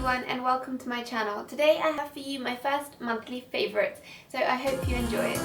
everyone and welcome to my channel. Today I have for you my first monthly favourites, so I hope you enjoy it.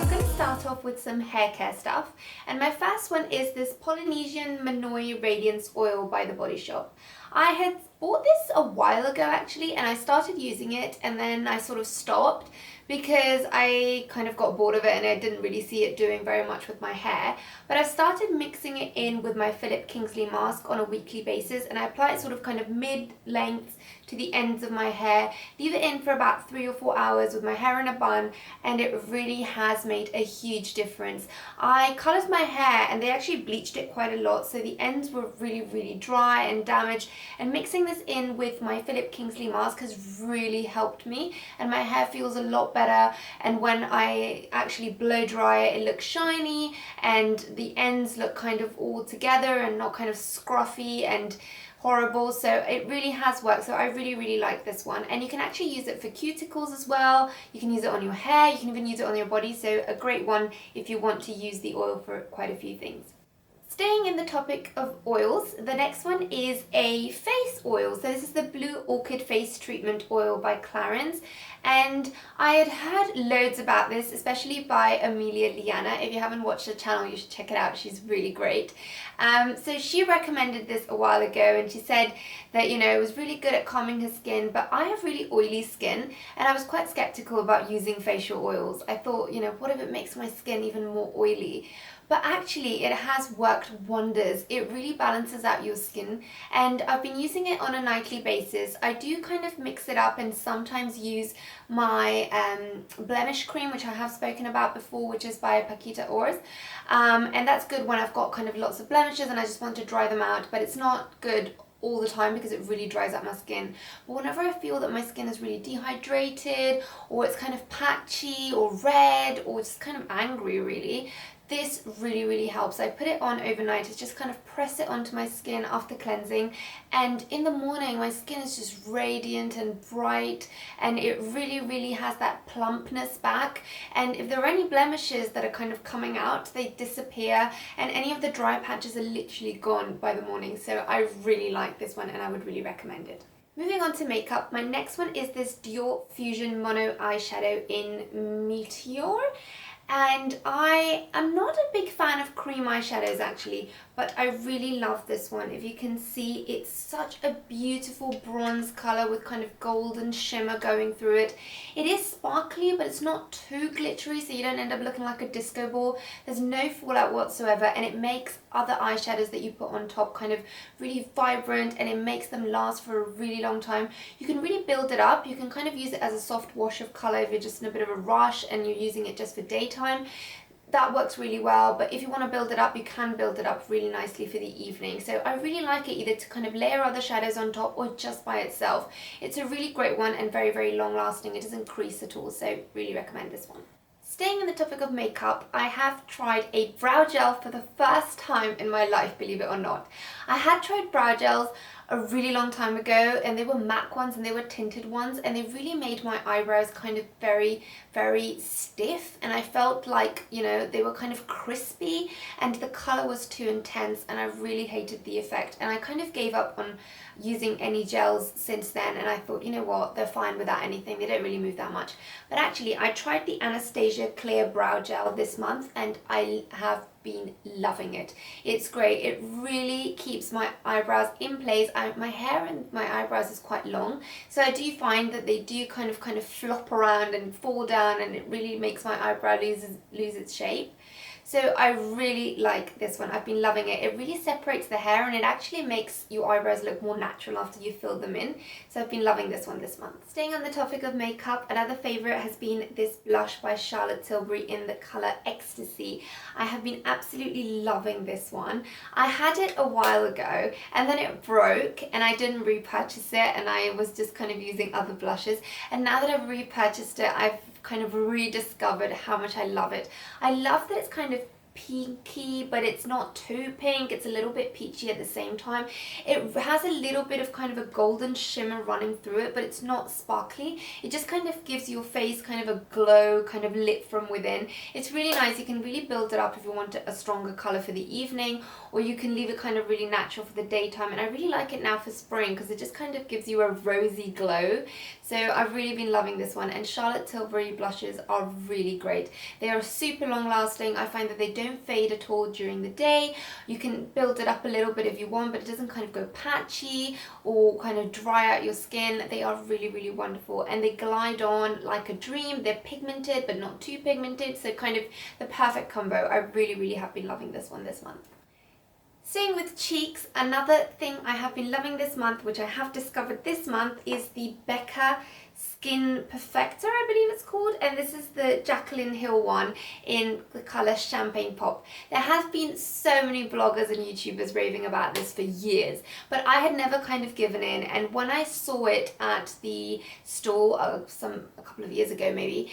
I'm going to start off with some hair care stuff, and my first one is this Polynesian Manoi Radiance Oil by The Body Shop. I had bought this a while ago actually, and I started using it and then I sort of stopped because I kind of got bored of it and I didn't really see it doing very much with my hair. But I started mixing it in with my Philip Kingsley mask on a weekly basis, and I apply it sort of kind of mid-length to the ends of my hair, leave it in for about 3 or 4 hours with my hair in a bun, and it really has made a huge difference. I colored my hair and they actually bleached it quite a lot, so the ends were really dry and damaged, and mixing this in with my Philip Kingsley mask has really helped me, and my hair feels a lot better, and when I actually blow dry it, it looks shiny and the ends look kind of all together and not kind of scruffy and horrible. So it really has worked, so I really like this one. And you can actually use it for cuticles as well, you can use it on your hair, you can even use it on your body, so a great one if you want to use the oil for quite a few things. Staying in the topic of oils, the next one is a face oil. So this is the Blue Orchid Face Treatment Oil by Clarins, and I had heard loads about this, especially by Amelia Liana. If you haven't watched her channel, you should check it out, she's really great. So she recommended this a while ago, and she said that, you know, it was really good at calming her skin, but I have really oily skin and I was quite skeptical about using facial oils. I thought, you know, what if it makes my skin even more oily? But actually it has worked wonders. It really balances out your skin, and I've been using it on a nightly basis. I do kind of mix it up and sometimes use my blemish cream, which I have spoken about before, which is by Paquita Ors, and that's good when I've got kind of lots of blemishes and I just want to dry them out, but it's not good all the time because it really dries out my skin. But whenever I feel that my skin is really dehydrated, or it's kind of patchy or red, or just kind of angry really, this really helps. I put it on overnight, it's just kind of press it onto my skin after cleansing, and in the morning my skin is just radiant and bright, and it really has that plumpness back, and if there are any blemishes that are kind of coming out, they disappear, and any of the dry patches are literally gone by the morning. So I really like this one and I would really recommend it. Moving on to makeup, my next one is this Dior Fusion Mono Eyeshadow in Meteor. And I am not a big fan of cream eyeshadows actually, but I really love this one. If you can see, it's such a beautiful bronze colour with kind of golden shimmer going through it. It is sparkly, but it's not too glittery, so you don't end up looking like a disco ball. There's no fallout whatsoever, and it makes other eyeshadows that you put on top kind of really vibrant, and it makes them last for a really long time. You can really build it up. You can kind of use it as a soft wash of colour if you're just in a bit of a rush and you're using it just for daytime. That works really well, but if you want to build it up, you can build it up really nicely for the evening. So I really like it either to kind of layer other shadows on top or just by itself. It's a really great one and very long lasting. It doesn't crease at all, so really recommend this one. Staying on the topic of makeup, I have tried a brow gel for the first time in my life, believe it or not. I had tried brow gels a really long time ago, and they were MAC ones and they were tinted ones, and they really made my eyebrows kind of very stiff, and I felt like, you know, they were kind of crispy and the colour was too intense, and I really hated the effect, and I kind of gave up on using any gels since then, and I thought, you know what, they're fine without anything, they don't really move that much. But actually I tried the Anastasia Clear Brow Gel this month and I have been loving it. It's great. It really keeps my eyebrows in place. My hair and my eyebrows is quite long, so I do find that they do kind of flop around and fall down, and it really makes my eyebrow lose its shape. So I really like this one. I've been loving it. It really separates the hair, and it actually makes your eyebrows look more natural after you fill them in. So I've been loving this one this month. Staying on the topic of makeup, another favourite has been this blush by Charlotte Tilbury in the colour Ecstasy. I have been absolutely loving this one. I had it a while ago and then it broke and I didn't repurchase it, and I was just kind of using other blushes, and now that I've repurchased it, I've kind of rediscovered how much I love it. I love that it's kind of pinky, but it's not too pink. It's a little bit peachy at the same time. It has a little bit of kind of a golden shimmer running through it, but it's not sparkly. It just kind of gives your face kind of a glow, kind of lit from within. It's really nice. You can really build it up if you want a stronger color for the evening, or you can leave it kind of really natural for the daytime. And I really like it now for spring because it just kind of gives you a rosy glow. So I've really been loving this one, and Charlotte Tilbury blushes are really great. They are super long lasting. I find that they don't fade at all during the day. You can build it up a little bit if you want, but it doesn't kind of go patchy or kind of dry out your skin. They are really, really wonderful, and they glide on like a dream. They're pigmented but not too pigmented, so kind of the perfect combo. I really, really have been loving this one this month. Staying with cheeks, another thing I have been loving this month, which I have discovered this month, is the Becca Skin Perfector, I believe it's called, and this is the Jaclyn Hill one in the colour Champagne Pop. There have been so many bloggers and YouTubers raving about this for years, but I had never kind of given in, and when I saw it at the store a couple of years ago maybe,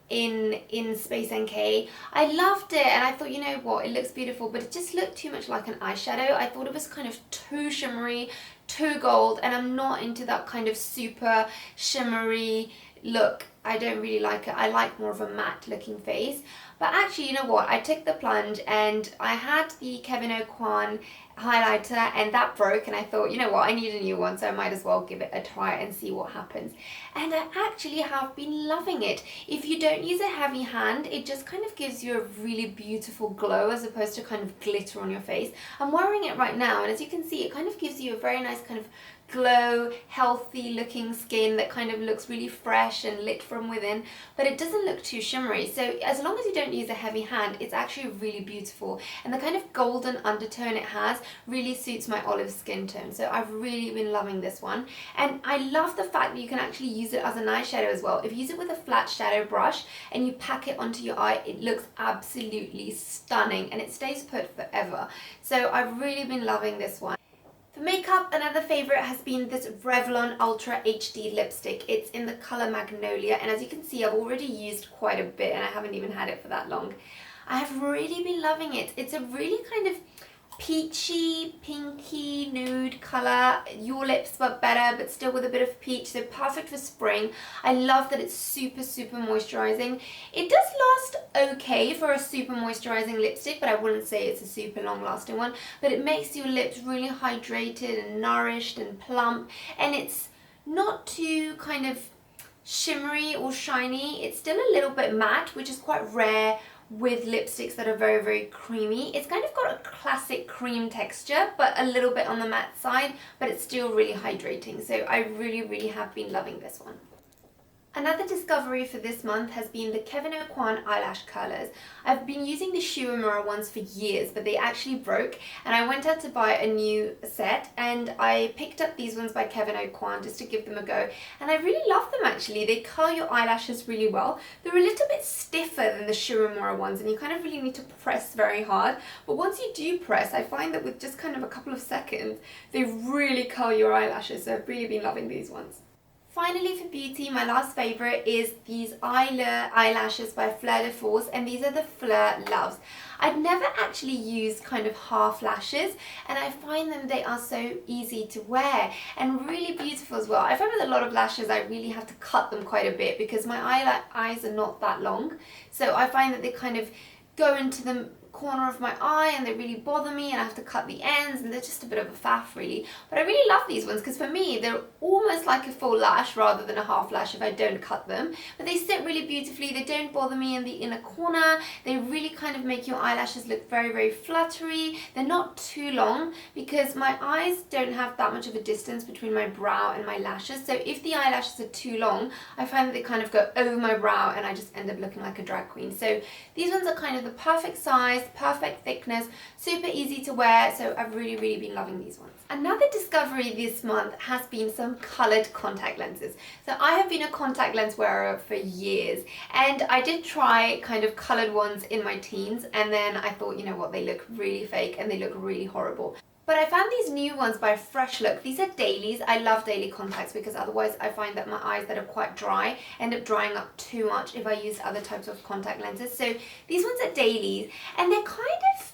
in Space NK, I loved it, and I thought, you know what, it looks beautiful, but it just looked too much like an eyeshadow. I thought it was kind of too shimmery, too gold, and I'm not into that kind of super shimmery look. I don't really like it. I like more of a matte looking face. But actually, you know what, I took the plunge, and I had the Kevyn Aucoin highlighter, and that broke, and I thought, you know what, I need a new one, so I might as well give it a try and see what happens. And I actually have been loving it. If you don't use a heavy hand, it just kind of gives you a really beautiful glow as opposed to kind of glitter on your face. I'm wearing it right now, and as you can see, it kind of gives you a very nice kind of glow, healthy looking skin that kind of looks really fresh and lit from within, but it doesn't look too shimmery. So as long as you don't use a heavy hand, it's actually really beautiful, and the kind of golden undertone it has really suits my olive skin tone. So I've really been loving this one, and I love the fact that you can actually use it as an eyeshadow as well. If you use it with a flat shadow brush and you pack it onto your eye, it looks absolutely stunning, and it stays put forever. So I've really been loving this one. For makeup, another favourite has been this Revlon Ultra HD lipstick. It's in the colour Magnolia, and as you can see, I've already used quite a bit, and I haven't even had it for that long. I have really been loving it. It's a really kind of peachy, pinky, nude colour, your lips but better, but still with a bit of peach, so perfect for spring. I love that it's super, super moisturising. It does last okay for a super moisturising lipstick, but I wouldn't say it's a super long lasting one, but it makes your lips really hydrated and nourished and plump, and it's not too kind of shimmery or shiny. It's still a little bit matte, which is quite rare with lipsticks that are very, very creamy. It's kind of got a classic cream texture, but a little bit on the matte side, but it's still really hydrating. So I really, really have been loving this one. Another discovery for this month has been the Kevyn Aucoin eyelash curlers. I've been using the Shiramura ones for years, but they actually broke, and I went out to buy a new set, and I picked up these ones by Kevyn Aucoin just to give them a go, and I really love them actually. They curl your eyelashes really well. They're a little bit stiffer than the Shiramura ones, and you kind of really need to press very hard, but once you do press, I find that with just kind of a couple of seconds, they really curl your eyelashes, so I've really been loving these ones. Finally, for beauty, my last favourite is these Eyelure eyelashes by Fleur de Force, and these are the Fleur Loves. I've never actually used kind of half lashes, and I find them, they are so easy to wear and really beautiful as well. I find with a lot of lashes I really have to cut them quite a bit because my eyes are not that long, so I find that they kind of go into the corner of my eye and they really bother me, and I have to cut the ends, and they're just a bit of a faff really. But I really love these ones because for me they're almost like a full lash rather than a half lash if I don't cut them, but they sit really beautifully. They don't bother me in the inner corner. They really kind of make your eyelashes look very, very fluttery. They're not too long because my eyes don't have that much of a distance between my brow and my lashes, so if the eyelashes are too long, I find that they kind of go over my brow and I just end up looking like a drag queen. So these ones are kind of the perfect size, perfect thickness, super easy to wear, so I've really, really been loving these ones. Another discovery this month has been some coloured contact lenses. So I have been a contact lens wearer for years, and I did try kind of coloured ones in my teens, and then I thought, you know what, they look really fake and they look really horrible. But I found these new ones by Fresh Look. These are dailies. I love daily contacts because otherwise I find that my eyes that are quite dry end up drying up too much if I use other types of contact lenses. So these ones are dailies and they're kind of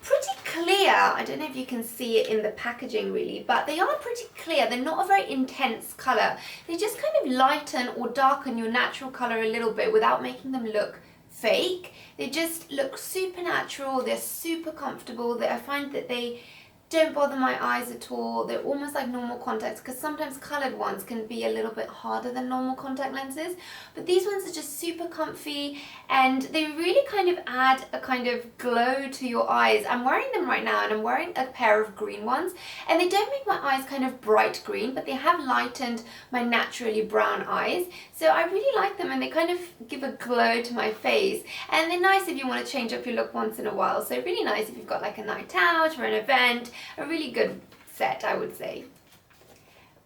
pretty clear. I don't know if you can see it in the packaging really, but they are pretty clear. They're not a very intense colour. They just kind of lighten or darken your natural colour a little bit without making them look fake. They just look super natural. They're super comfortable. I find that they don't bother my eyes at all. They're almost like normal contacts because sometimes coloured ones can be a little bit harder than normal contact lenses. But these ones are just super comfy and they really kind of add a kind of glow to your eyes. I'm wearing them right now and I'm wearing a pair of green ones and they don't make my eyes kind of bright green, but they have lightened my naturally brown eyes. So I really like them and they kind of give a glow to my face. And they're nice if you want to change up your look once in a while. So really nice if you've got like a night out or an event. A really good set, I would say.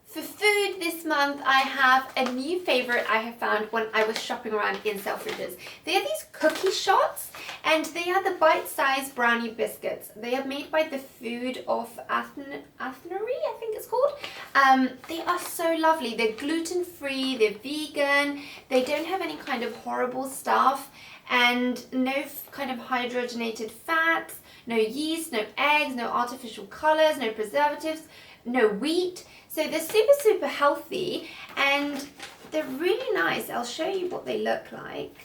For food this month, I have a new favourite I have found when I was shopping around in Selfridges. They are these cookie shots and they are the bite-sized brownie biscuits. They are made by the Food of Athenery, I think it's called. They are so lovely. They're gluten-free, they're vegan, they don't have any kind of horrible stuff and no kind of hydrogenated fats, no yeast, no eggs, no artificial colours, no preservatives, no wheat. So they're super, super healthy and they're really nice. I'll show you what they look like.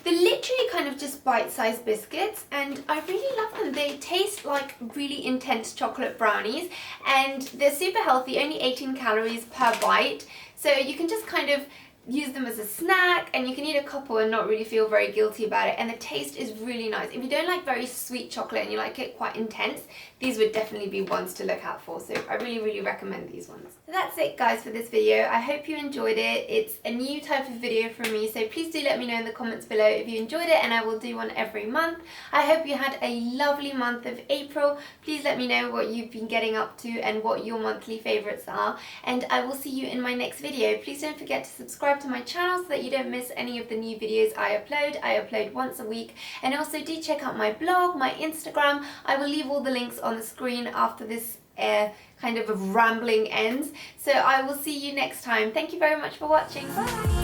They're literally kind of just bite-sized biscuits and I really love them. They taste like really intense chocolate brownies and they're super healthy, only 18 calories per bite. So you can just kind of use them as a snack and you can eat a couple and not really feel very guilty about it, and the taste is really nice. If you don't like very sweet chocolate and you like it quite intense, these would definitely be ones to look out for, so I really recommend these ones. So that's it guys for this video. I hope you enjoyed it. It's a new type of video from me, so please do let me know in the comments below if you enjoyed it, and I will do one every month. I hope you had a lovely month of April. Please let me know what you've been getting up to and what your monthly favourites are, and I will see you in my next video. Please don't forget to subscribe to my channel so that you don't miss any of the new videos I upload. I upload once a week, and also do check out my blog, my Instagram. I will leave all the links on the screen after this kind of rambling ends. So I will see you next time. Thank you very much for watching. Bye!